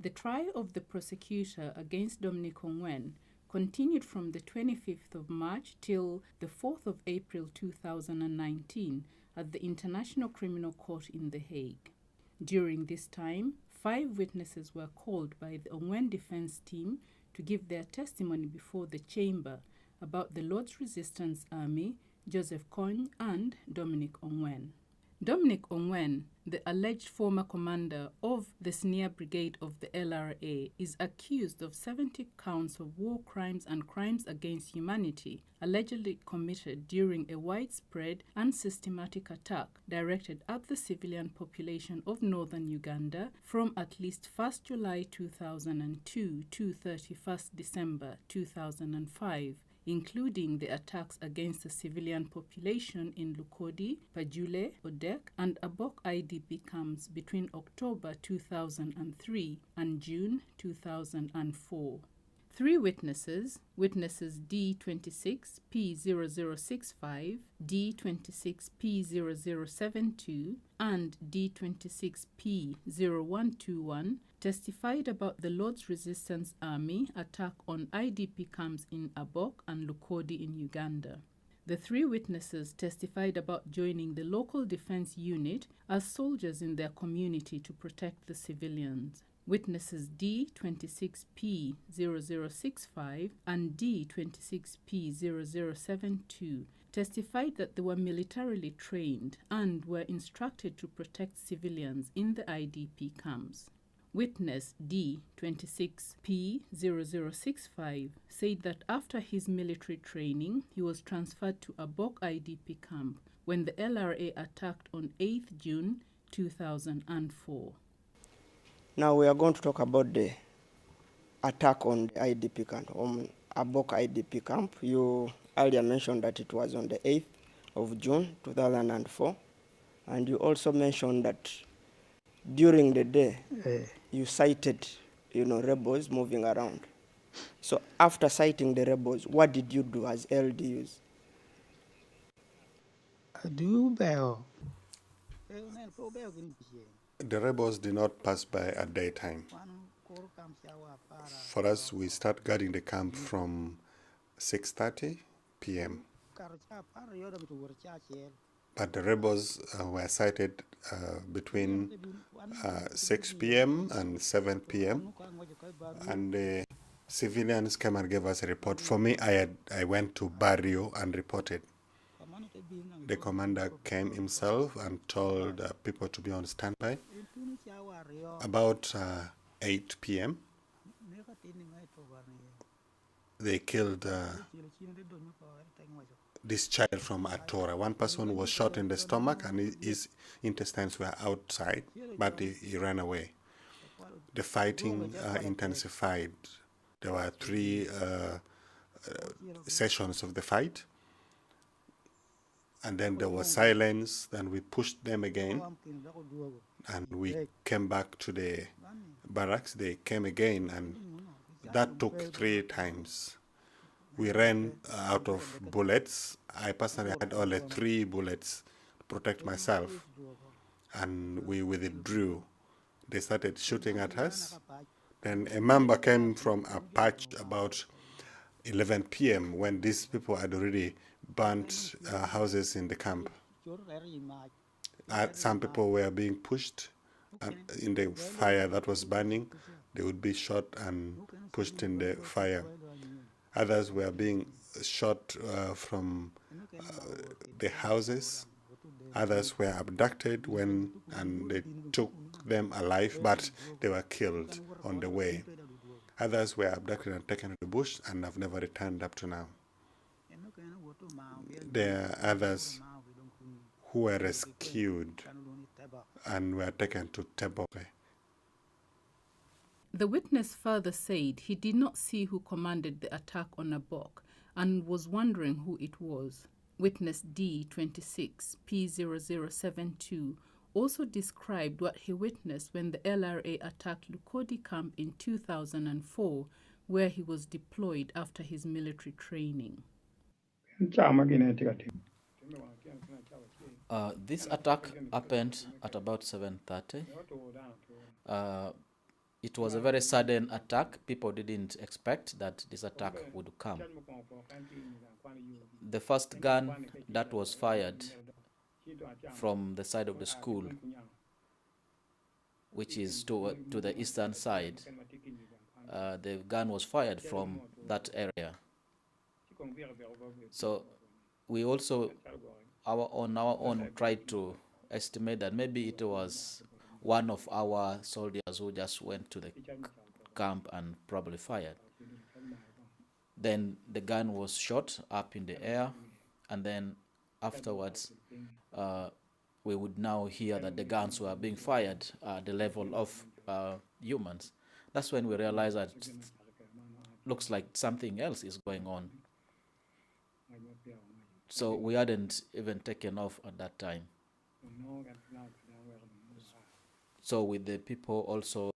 The trial of the prosecutor against Dominic Ongwen continued from the 25th of March till the 4th of April 2019 at the International Criminal Court in The Hague. During this time, 5 witnesses were called by the Ongwen defense team to give their testimony before the chamber about the Lord's Resistance Army, Joseph Kony, and Dominic Ongwen. Dominic Ongwen, the alleged former commander of the Senior Brigade of the LRA, is accused of 70 counts of war crimes and crimes against humanity allegedly committed during a widespread and systematic attack directed at the civilian population of northern Uganda from at least 1st July 2002 to 31st December 2005. Including the attacks against the civilian population in Lukodi, Pajule, Odek, and Abok IDP camps between October 2003 and June 2004. 3 witnesses, witnesses D26P0065, D26P0072, and D26P0121, testified about the Lord's Resistance Army attack on IDP camps in Abok and Lukodi in Uganda. The 3 witnesses testified about joining the local defense unit as soldiers in their community to protect the civilians. Witnesses D26P0065 and D26P0072 testified that they were militarily trained and were instructed to protect civilians in the IDP camps. Witness D26P0065 said that after his military training, he was transferred to Abok IDP camp when the LRA attacked on 8th June 2004. Now we are going to talk about the attack on the IDP camp, on Abok IDP camp. You earlier mentioned that it was on the 8th of June 2004, and you also mentioned that during the day you sighted, rebels moving around. So after sighting the rebels, what did you do as LDUs? The rebels did not pass by at daytime. For us, we start guarding the camp from 6:30 p.m. But the rebels were sighted between 6 p.m. and 7 p.m. And the civilians came and gave us a report. For me, I went to Barrio and reported. The commander came himself and told people to be on standby. About 8 p.m., they killed this child from Atora. One person was shot in the stomach and his intestines were outside, but he ran away. The fighting intensified. There were 3 sessions of the fight. And then there was silence. Then we pushed them again. And we came back to the barracks. They came again, and that took 3 times. We ran out of bullets. I personally had only 3 bullets to protect myself. And we withdrew. They started shooting at us. Then a member came from a patch about 11 p.m. when these people had already burnt houses in the camp. Some people were being pushed in the fire that was burning. They would be shot and pushed in the fire. Others were being shot from the houses. Others were abducted and they took them alive, but they were killed on the way. Others were abducted and taken to the bush and have never returned up to now. There are others who were rescued and were taken to Teboke. The witness further said he did not see who commanded the attack on Abok and was wondering who it was. Witness D26P0072 also described what he witnessed when the LRA attacked Lukodi camp in 2004, where he was deployed after his military training. This attack happened at about 7:30. It was a very sudden attack. People didn't expect that this attack would come. The first gun that was fired from the side of the school, which is to the eastern side, the gun was fired from that area. So we also, on our own, tried to estimate that maybe it was one of our soldiers who just went to the camp and probably fired. Then the gun was shot up in the air, and then afterwards we would now hear that the guns were being fired at the level of humans. That's when we realized that it looks like something else is going on. So we hadn't even taken off at that time. So with the people also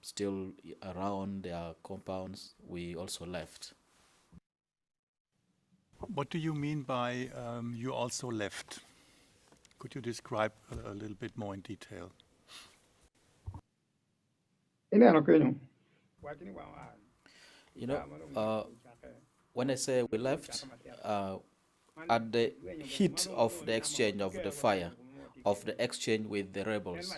still around their compounds, we also left. What do you mean by you also left? Could you describe a little bit more in detail? You know, when I say we left, at the heat of the exchange of the fire, of the exchange with the rebels,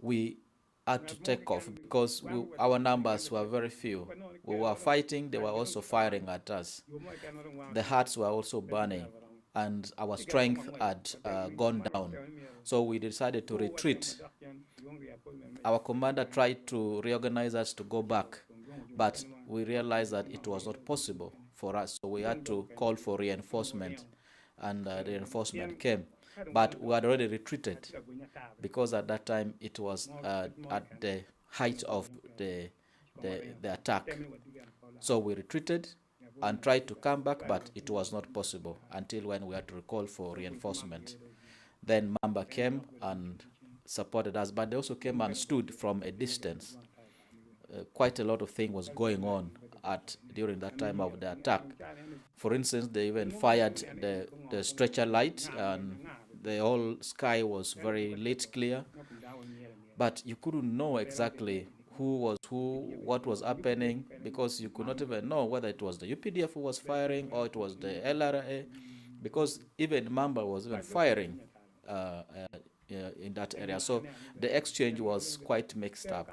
we had to take off because our numbers were very few. We were fighting, they were also firing at us. The hearts were also burning, and our strength had gone down. So we decided to retreat. Our commander tried to reorganize us to go back, but we realized that it was not possible for us. So we had to call for reinforcement, and the reinforcement came. But we had already retreated because at that time it was at the height of the attack. So we retreated and tried to come back, but it was not possible until when we had to call for reinforcement. Then Mamba came and supported us, but they also came and stood from a distance. Quite a lot of things was going on during that time of the attack. For instance, they even fired the stretcher light, and the whole sky was very lit clear, but you couldn't know exactly who was who, what was happening, because you could not even know whether it was the UPDF who was firing or it was the LRA, because even Mamba was even firing in that area. So the exchange was quite mixed up.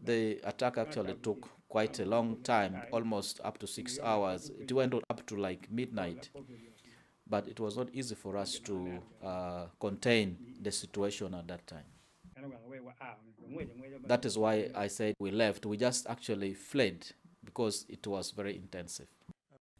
The attack actually took quite a long time, almost up to 6 hours. It went on up to like midnight. But it was not easy for us to contain the situation at that time. That is why I said we left. We just actually fled because it was very intensive.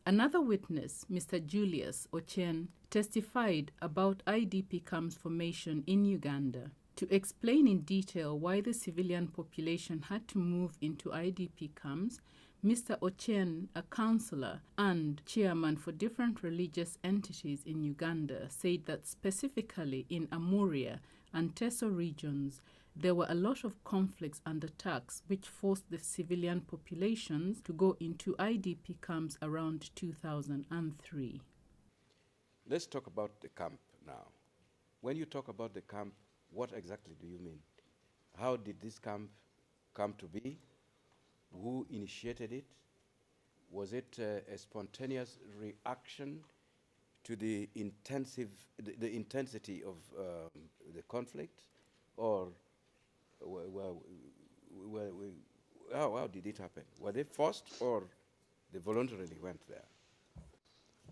Another witness, Mr. Julius Ochen, testified about IDP camps formation in Uganda. To explain in detail why the civilian population had to move into IDP camps, Mr. Ochen, a counselor and chairman for different religious entities in Uganda, said that specifically in Amuria and Teso regions, there were a lot of conflicts and attacks which forced the civilian populations to go into IDP camps around 2003. Let's talk about the camp now. When you talk about the camp, what exactly do you mean? How did this camp come to be? Who initiated it? Was it a spontaneous reaction to the intensity of the conflict, or how did it happen? Were they forced, or they voluntarily went there?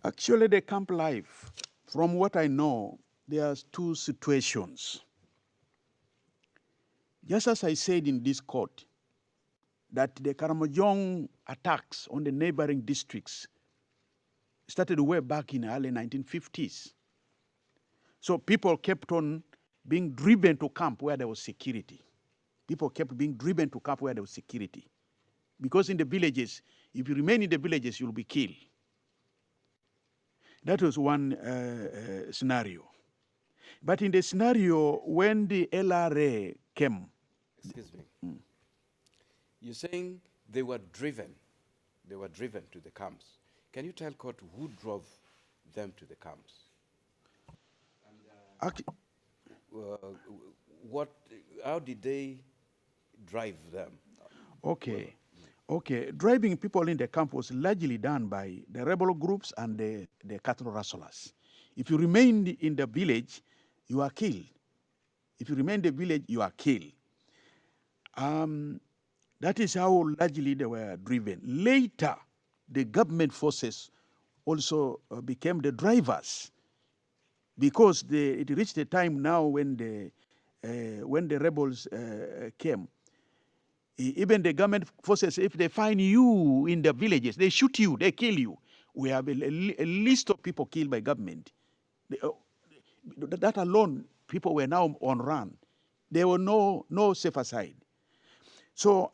Actually, the camp life, from what I know, there's two situations. Just as I said in this court, that the Karamojong attacks on the neighboring districts started way back in the early 1950s. So people kept on being driven to camp where there was security. People kept being driven to camp where there was security. Because in the villages, if you remain in the villages, you'll be killed. That was one scenario. But in the scenario when the LRA came. Excuse me. You're saying they were driven to the camps. Can you tell court who drove them to the camps? And, how did they drive them? Okay. Okay. Driving people in the camp was largely done by the rebel groups and the cattle rustlers. If you remained in the village, you are killed. If you remain in the village, you are killed. That is how largely they were driven. Later, the government forces also became the drivers, because it reached a time now when the rebels came. Even the government forces, if they find you in the villages, they shoot you, they kill you. We have a list of people killed by government. That alone, people were now on run. There were no safer side. So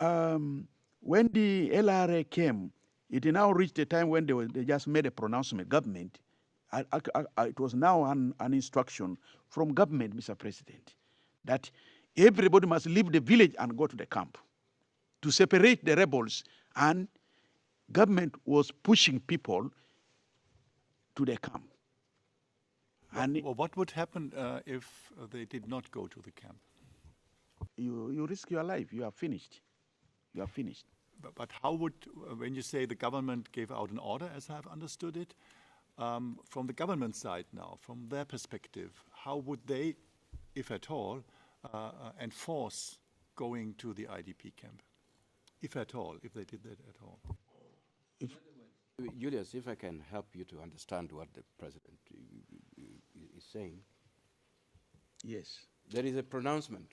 when the LRA came, it now reached a time when they just made a pronouncement, government. It was now an instruction from government, Mr. President, that everybody must leave the village and go to the camp to separate the rebels, and government was pushing people to the camp. And what would happen if they did not go to the camp? You risk your life. You are finished. You are finished. But how would, when you say the government gave out an order, as I've understood it, from the government side now, from their perspective, how would they, if at all, enforce going to the IDP camp? If at all, if they did that at all. Julius, if I can help you to understand what the president is saying. Yes. There is a pronouncement.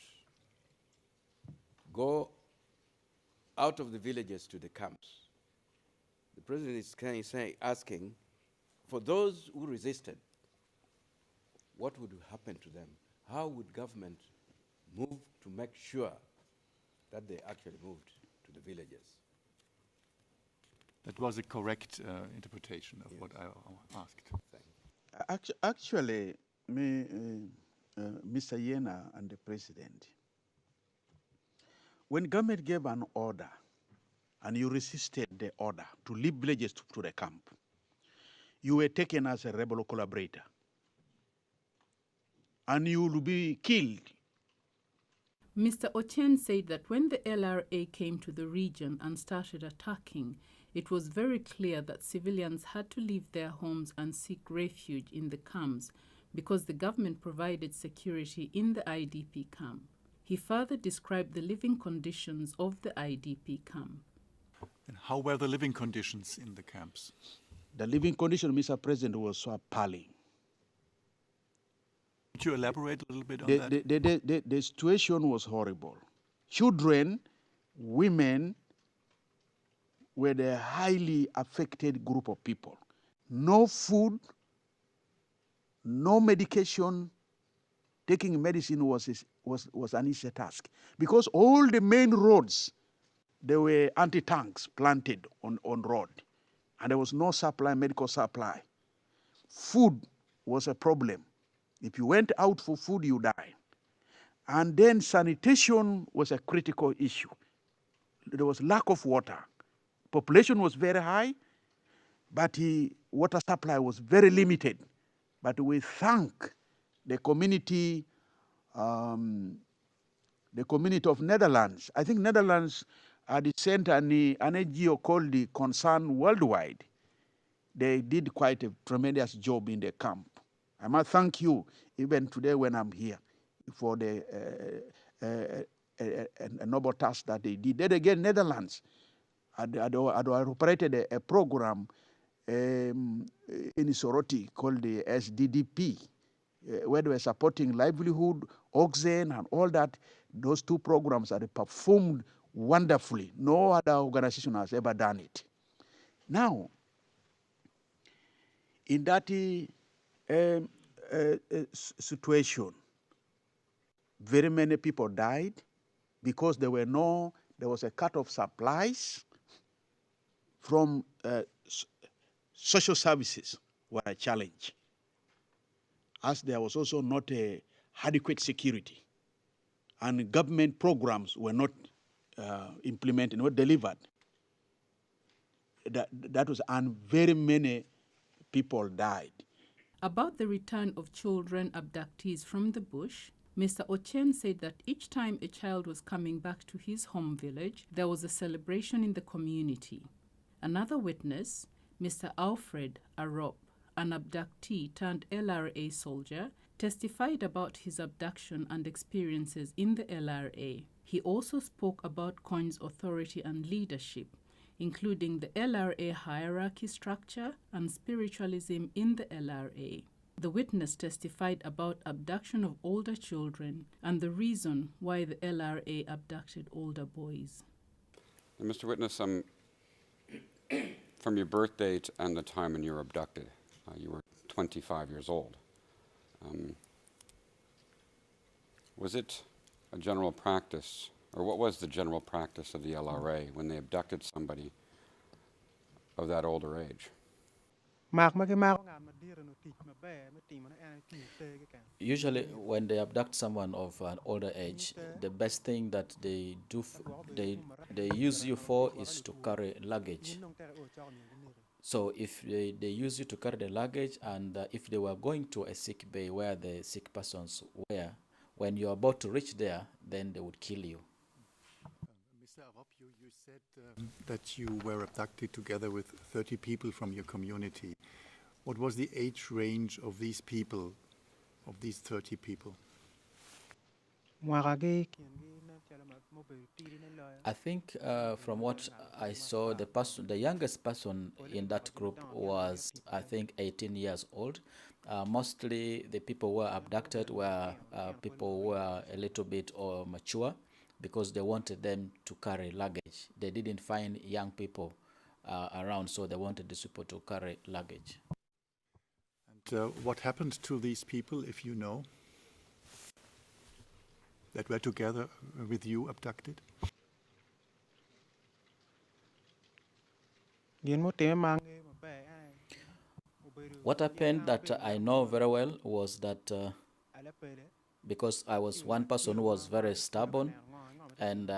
Go out of the villages to the camps. The president is asking, for those who resisted, what would happen to them? How would government move to make sure that they actually moved to the villages? That was a correct interpretation of what I asked. Actually, Mr. Yena and the president, when government gave an order and you resisted the order to leave villages to the camp, you were taken as a rebel collaborator and you will be killed. Mr. Ochen said that when the LRA came to the region and started attacking, it was very clear that civilians had to leave their homes and seek refuge in the camps because the government provided security in the IDP camp. He further described the living conditions of the IDP camp. And how were the living conditions in the camps? The living condition, Mr. President, was so appalling. Could you elaborate a little bit on that? The situation was horrible. Children, women were the highly affected group of people. No food, no medication. Taking medicine was an easy task because all the main roads, there were anti-tanks planted on road, and there was no supply, medical supply. Food was a problem. If you went out for food, you died. And then sanitation was a critical issue. There was lack of water. Population was very high, but water supply was very limited. But we thank the community of Netherlands. I think Netherlands had sent an NGO called the Concern Worldwide. They did quite a tremendous job in the camp. I must thank you, even today when I'm here, for the noble task that they did. Then again, Netherlands had operated a program in Soroti called the SDDP, where they were supporting livelihood, oxygen, and all that. Those two programs are performed wonderfully. No other organization has ever done it. Now, in that situation, very many people died because there was a cut of supplies from social services were a challenge, as there was also not adequate security, and government programs were not implemented, not delivered. That was, and very many people died. About the return of children abductees from the bush, Mr. Ochen said that each time a child was coming back to his home village, there was a celebration in the community. Another witness, Mr. Alfred Arop, an abductee turned LRA soldier, testified about his abduction and experiences in the LRA. He also spoke about Coin's authority and leadership, including the LRA hierarchy structure and spiritualism in the LRA. The witness testified about abduction of older children and the reason why the LRA abducted older boys. Mr. Witness, from your birth date and the time when you were abducted, you were 25 years old. Was it a general practice, or what was the general practice of the LRA when they abducted somebody of that older age? Usually, when they abduct someone of an older age, the best thing that they do, they use you for is to carry luggage. So if they use you to carry the luggage, and if they were going to a sick bay where the sick persons were, when you're about to reach there, then they would kill you. Mr. Arop, you said that you were abducted together with 30 people from your community. What was the age range of these people, of these 30 people? I think from what I saw, the youngest person in that group was, I think, 18 years old. Mostly the people who were abducted were people who were a little bit mature, because they wanted them to carry luggage. They didn't find young people around, so they wanted these people to carry luggage. And what happened to these people, if you know, that were together with you abducted? What happened that I know very well was that because I was one person who was very stubborn, and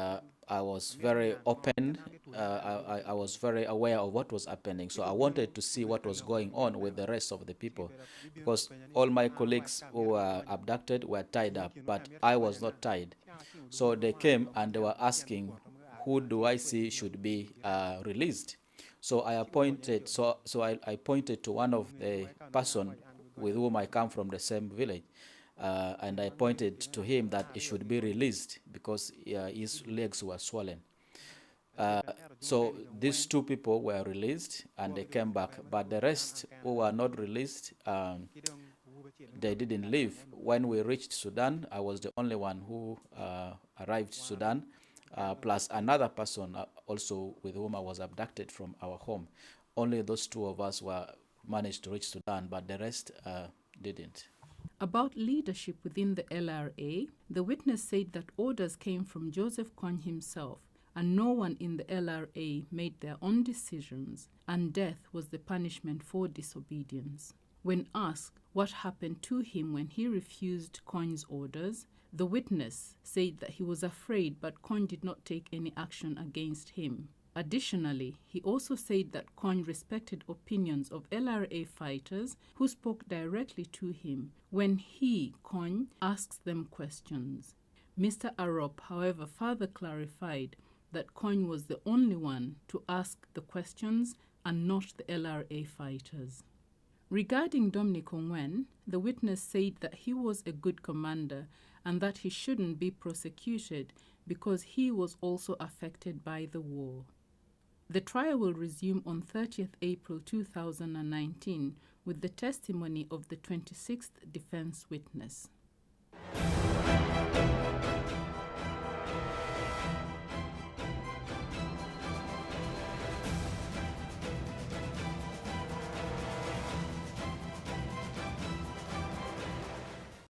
I was very open, I was very aware of what was happening. So I wanted to see what was going on with the rest of the people, because all my colleagues who were abducted were tied up, but I was not tied. So they came and they were asking, who do I see should be released? So I appointed, I pointed to one of the person with whom I come from the same village. And I pointed to him that he should be released because his legs were swollen. So these two people were released and they came back, but the rest who were not released, they didn't leave. When we reached Sudan, I was the only one who arrived Sudan, plus another person also with whom I was abducted from our home. Only those two of us were managed to reach Sudan, but the rest didn't. About leadership within the LRA, the witness said that orders came from Joseph Kony himself, and no one in the LRA made their own decisions, and death was the punishment for disobedience. When asked what happened to him when he refused Kony's orders, the witness said that he was afraid, but Kony did not take any action against him. Additionally, he also said that Kony respected opinions of LRA fighters who spoke directly to him when he, Kony, asks them questions. Mr. Arop, however, further clarified that Kony was the only one to ask the questions and not the LRA fighters. Regarding Dominic Ongwen, the witness said that he was a good commander and that he shouldn't be prosecuted because he was also affected by the war. The trial will resume on 30th April 2019 with the testimony of the 26th defense witness.